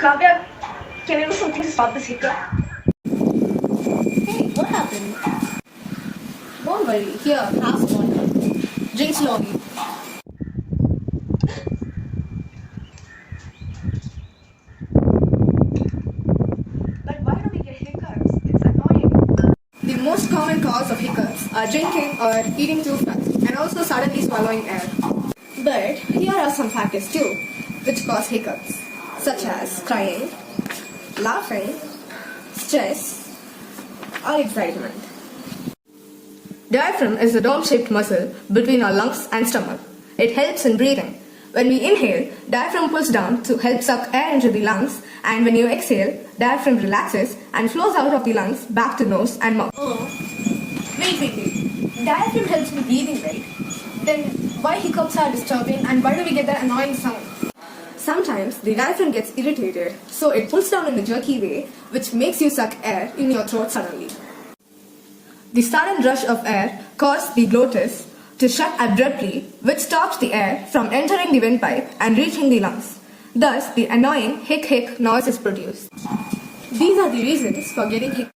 Kavya, can you do something to stop this hiccup? Hey, what happened? Don't worry, here, have one. Drink slowly. But why do we get hiccups? It's annoying. The most common cause of hiccups are drinking or eating too fast and also suddenly swallowing air. But here are some factors too, which cause hiccups, such as crying, laughing, stress, or excitement. Diaphragm is a dome-shaped muscle between our lungs and stomach. It helps in breathing. When we inhale, diaphragm pulls down to help suck air into the lungs, and when you exhale, diaphragm relaxes and flows out of the lungs back to nose and mouth. Oh, wait. Diaphragm helps in breathing, right? Then why hiccups are disturbing and why do we get that annoying sound? Sometimes the diaphragm gets irritated, so it pulls down in a jerky way, which makes you suck air in your throat suddenly. The sudden rush of air causes the glottis to shut abruptly, which stops the air from entering the windpipe and reaching the lungs. Thus, the annoying hic-hic noise is produced. These are the reasons for getting hiccups.